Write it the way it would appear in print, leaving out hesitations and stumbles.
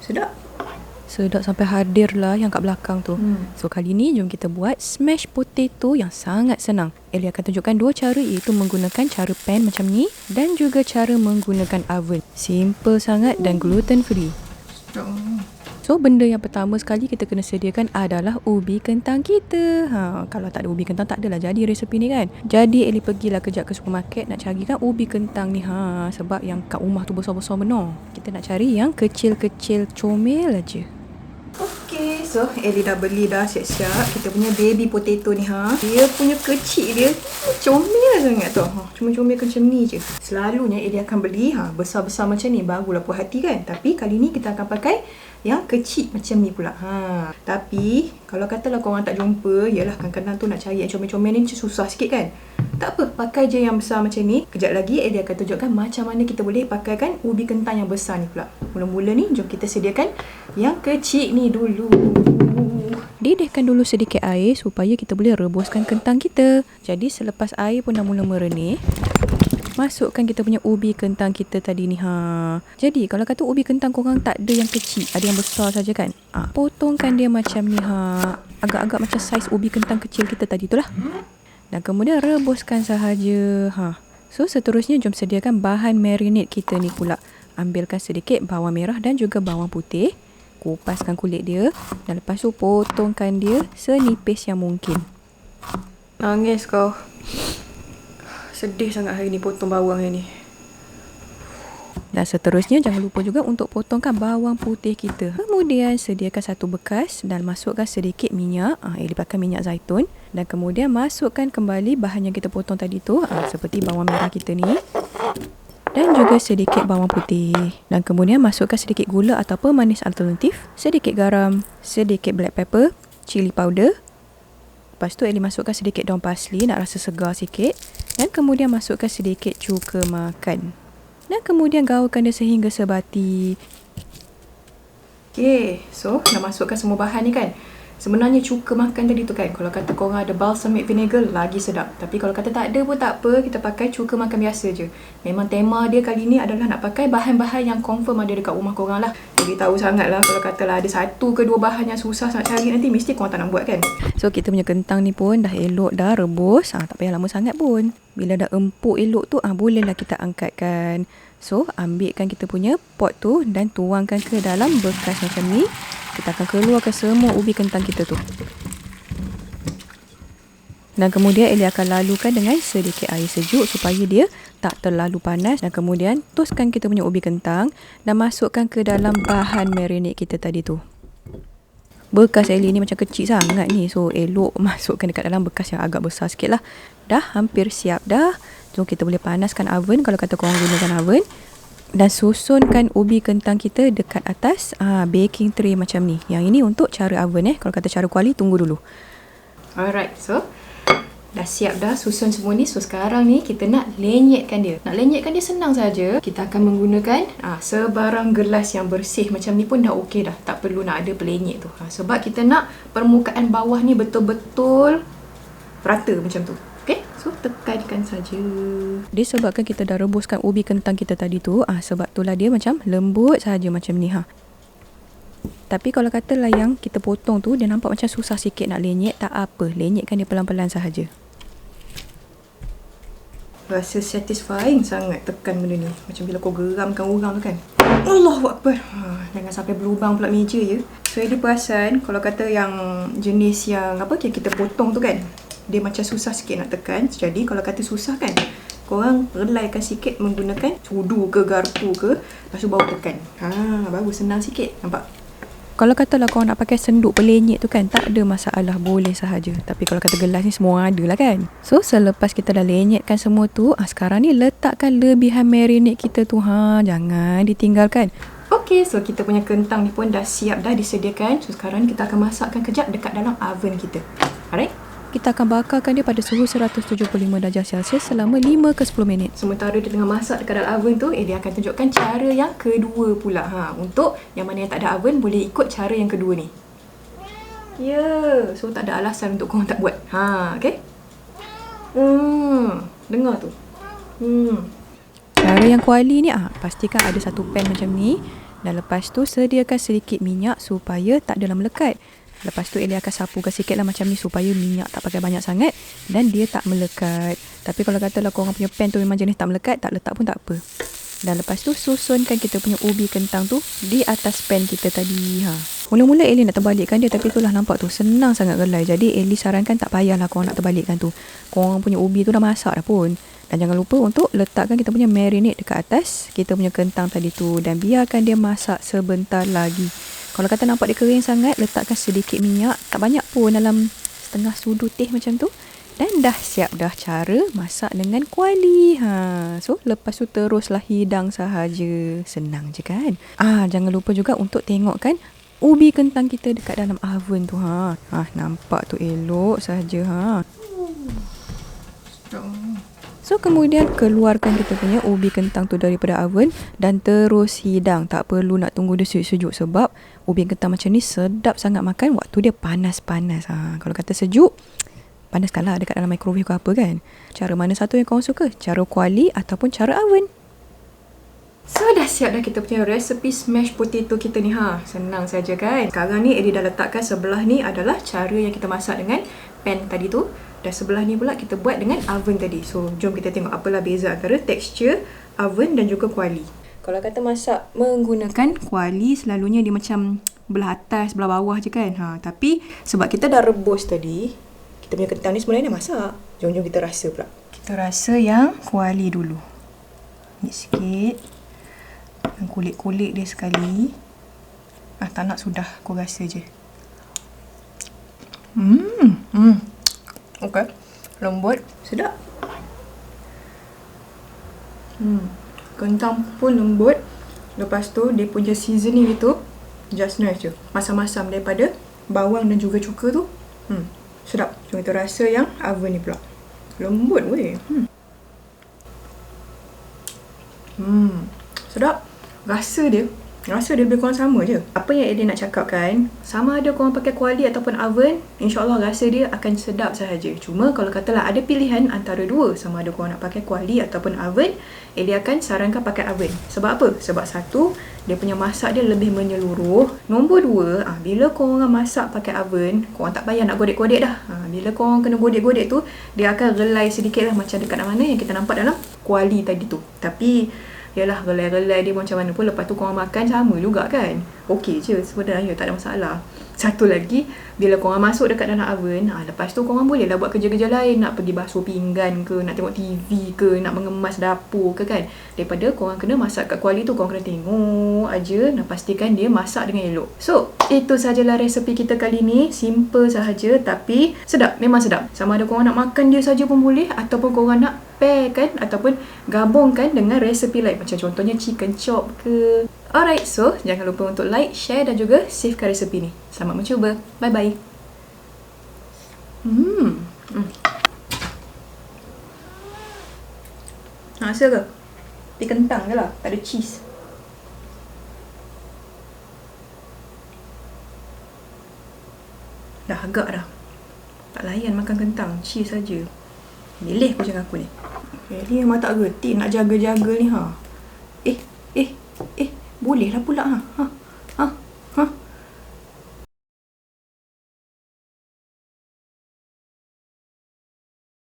Sedap. Sedap sampai hadir lah yang kat belakang tu. So kali ni jom kita buat smash potato yang sangat senang. Ellie akan tunjukkan dua cara, iaitu menggunakan cara pan macam ni dan juga cara menggunakan oven. Simple sangat dan gluten free. So benda yang pertama sekali kita kena sediakan adalah ubi kentang kita. Kalau tak ada ubi kentang tak adalah jadi resepi ni kan. Jadi Ellie pergilah kejap ke supermarket nak carikan ubi kentang ni. Sebab yang kat rumah tu besar-besar benar. Kita nak cari yang kecil-kecil comel aja. Okay, so Ellie dah beli dah siap-siap kita punya baby potato ni. Dia punya kecil dia comel sangat tu. Cuma comel macam ni je. Selalunya Ellie akan beli besar-besar macam ni, barulah puas hati kan. Tapi kali ni kita akan pakai yang kecil macam ni pula. Tapi kalau katalah korang tak jumpa, yalah kadang-kadang tu nak cari yang comel-comel ni macam susah sikit kan. Tak apa, pakai je yang besar macam ni. Kejap lagi Ellie akan tunjukkan macam mana kita boleh pakaikan ubi kentang yang besar ni pula. Mula-mula ni jom kita sediakan yang kecil ni dulu. Didihkan dulu sedikit air supaya kita boleh rebuskan kentang kita. Jadi selepas air pun dah mula merenih, masukkan kita punya ubi kentang kita tadi ni. Jadi kalau kata ubi kentang korang tak ada yang kecil, ada yang besar saja kan. Potongkan dia macam ni. Agak-agak macam saiz ubi kentang kecil kita tadi tu lah. Dan kemudian rebuskan sahaja. So seterusnya jom sediakan bahan marinade kita ni pula. Ambilkan sedikit bawang merah dan juga bawang putih. Kupaskan kulit dia dan lepas tu potongkan dia senipis yang mungkin. Nangis kau. Sedih sangat hari ni potong bawang hari ni. Dan seterusnya jangan lupa juga untuk potongkan bawang putih kita. Kemudian sediakan satu bekas dan masukkan sedikit minyak. Ellie pakai minyak zaitun. Dan kemudian masukkan kembali bahan yang kita potong tadi tu. Seperti bawang merah kita ni. Dan juga sedikit bawang putih. Dan kemudian masukkan sedikit gula atau pemanis alternatif. Sedikit garam. Sedikit black pepper. Chili powder. Lepas tu Ellie masukkan sedikit daun parsley nak rasa segar sikit. Dan kemudian masukkan sedikit cuka makan. Dan kemudian gaulkan dia sehingga sebati. Okay, so dah masukkan semua bahan ni kan. Sebenarnya cuka makan tadi tu kan, kalau kata korang ada balsamic vinegar lagi sedap. Tapi kalau kata tak ada pun tak apa, kita pakai cuka makan biasa je. Memang tema dia kali ni adalah nak pakai bahan-bahan yang confirm ada dekat rumah korang lah. Jadi tahu sangat lah kalau katalah ada satu ke dua bahan yang susah nak cari, nanti mesti korang tak nak buat kan. So kita punya kentang ni pun dah elok dah rebus. Tak payah lama sangat pun. Bila dah empuk elok tu, bolehlah kita angkatkan. So ambilkan kita punya pot tu dan tuangkan ke dalam bekas macam ni. Kita akan keluarkan semua ubi kentang kita tu. Dan kemudian Ellie akan lalukan dengan sedikit air sejuk supaya dia tak terlalu panas. Dan kemudian toskan kita punya ubi kentang dan masukkan ke dalam bahan marinade kita tadi tu. Bekas Ellie ni macam kecil sangat ni. So elok masukkan dekat dalam bekas yang agak besar sikit lah. Dah hampir siap dah. So kita boleh panaskan oven kalau kata korang gunakan oven. Dan susunkan ubi kentang kita dekat atas baking tray macam ni. Yang ini untuk cara oven Kalau kata cara kuali tunggu dulu. Alright, so dah siap dah susun semua ni. So sekarang ni kita nak lenyetkan dia. Nak lenyetkan dia senang saja. Kita akan menggunakan sebarang gelas yang bersih macam ni pun dah okey dah. Tak perlu nak ada pelenyet tu. Sebab kita nak permukaan bawah ni betul-betul rata macam tu. Okay, so tekankan saja. Disebabkan kita dah rebuskan ubi kentang kita tadi tu, sebab itulah dia macam lembut saja macam ni. Tapi kalau katalah yang kita potong tu dia nampak macam susah sikit nak lenyet, tak apa, lenyetkan dia pelan-pelan sahaja. Rasa satisfying sangat tekan benda ni. Macam bila kau geramkan orang tu kan. Allahuakbar. Jangan sampai berlubang pula meja je. So Ellie perasan kalau kata yang jenis yang kita potong tu kan, dia macam susah sikit nak tekan. Jadi kalau kata susah kan, korang relaikan sikit menggunakan sudu ke garpu ke, lepas tu baru tekan. Baru senang sikit. Nampak? Kalau katalah korang nak pakai senduk pelenyet tu kan, tak ada masalah, boleh sahaja. Tapi kalau kata gelas ni semua orang ada lah kan. So selepas kita dah lenyetkan semua tu, sekarang ni letakkan lebihan marinade kita tu. Jangan ditinggalkan. Okay, so kita punya kentang ni pun dah siap dah disediakan. So sekarang ni kita akan masakkan kejap dekat dalam oven kita. Alright? Kita akan bakarkan dia pada suhu 175 darjah Celsius selama 5 ke 10 minit. Sementara dia tengah masak dekat dalam oven tu, dia akan tunjukkan cara yang kedua pula. Untuk yang mana yang tak ada oven, boleh ikut cara yang kedua ni. So tak ada alasan untuk korang tak buat. Okay? Dengar tu. Cara yang kuali ni, pastikan ada satu pan macam ni. Dan lepas tu sediakan sedikit minyak supaya tak adalah melekat. Lepas tu Ellie akan sapukan sikit lah macam ni supaya minyak tak pakai banyak sangat dan dia tak melekat. Tapi kalau katalah korang punya pan tu memang jenis tak melekat, tak letak pun tak apa. Dan lepas tu susunkan kita punya ubi kentang tu di atas pan kita tadi. Mula-mula Ellie nak terbalikkan dia, tapi itulah nampak tu senang sangat gelai. Jadi Ellie sarankan tak payahlah korang nak terbalikkan tu. Korang punya ubi tu dah masak dah pun. Dan jangan lupa untuk letakkan kita punya marinade dekat atas kita punya kentang tadi tu dan biarkan dia masak sebentar lagi. Kalau kata nampak dia kering sangat, letakkan sedikit minyak, tak banyak pun, dalam setengah sudu teh macam tu. Dan dah siap dah cara masak dengan kuali. So lepas tu teruslah hidang sahaja. Senang je kan? Jangan lupa juga untuk tengokkan ubi kentang kita dekat dalam oven tu. Nampak tu elok sahaja. So kemudian keluarkan kita punya ubi kentang tu daripada oven dan terus hidang. Tak perlu nak tunggu dia sejuk-sejuk sebab ubi kentang macam ni sedap sangat makan waktu dia panas-panas. Kalau kata sejuk, panaskanlah dekat dalam microwave ke apa kan. Cara mana satu yang korang suka? Cara kuali ataupun cara oven? So dah siap dah kita punya resepi smash potato kita ni. Senang saja kan. Sekarang ni Ellie dah letakkan sebelah ni adalah cara yang kita masak dengan pan tadi tu. Dan sebelah ni pula kita buat dengan oven tadi. So jom kita tengok apalah beza antara tekstur oven dan juga kuali. Kalau kata masak menggunakan kuali, selalunya dia macam belah atas, belah bawah je kan. Tapi sebab kita dah rebus tadi, kita punya kentang ni sebenarnya dah masak. Jom kita rasa pula. Kita rasa yang kuali dulu. Mix sikit. Dan kulit-kulit dia sekali. Tak nak sudah, aku rasa je. Okay. Lembut, sedap. Kentang pun lembut. Lepas tu dia punya seasoning itu just nice je. Masam-masam daripada bawang dan juga cuka tu. Sedap. Jom kita rasa yang oven ni pula. Lembut weh. Sedap. Rasa dia lebih kurang sama je. Apa yang Ellie nak cakapkan, sama ada korang pakai kuali ataupun oven, insyaAllah rasa dia akan sedap sahaja. Cuma kalau katalah ada pilihan antara dua, sama ada korang nak pakai kuali ataupun oven, Ellie akan sarankan pakai oven. Sebab apa? Sebab satu, dia punya masak dia lebih menyeluruh. Nombor dua, bila korang masak pakai oven, korang tak payah nak godek-godek dah. Bila korang kena godek-godek tu, dia akan relai sedikit lah macam dekat mana yang kita nampak dalam kuali tadi tu. Tapi yalah, relai-relai dia macam mana pun, lepas tu korang makan sama juga kan. Okey je sebenarnya, tak ada masalah. Satu lagi, bila korang masuk dekat dalam oven, lepas tu korang bolehlah buat kerja-kerja lain. Nak pergi basuh pinggan ke, nak tengok TV ke, nak mengemas dapur ke kan. Daripada korang kena masak kat kuali tu, korang kena tengok aja, nak pastikan dia masak dengan elok. So, itu sajalah resepi kita kali ni. Simple sahaja tapi sedap, memang sedap. Sama ada korang nak makan dia saja pun boleh, ataupun korang nak pair kan, ataupun gabungkan dengan resepi lain. Macam contohnya chicken chop ke. Alright, so jangan lupa untuk like, share dan juga savekan resepi ni. Selamat mencuba. Bye-bye. Rasa ke? Tapi kentang je lah, tak ada cheese. Dah agak dah. Tak layan makan kentang, cheese saja. Milih kucing aku ni. Dia memang tak gerti nak jaga-jaga ni. Bolehlah pula.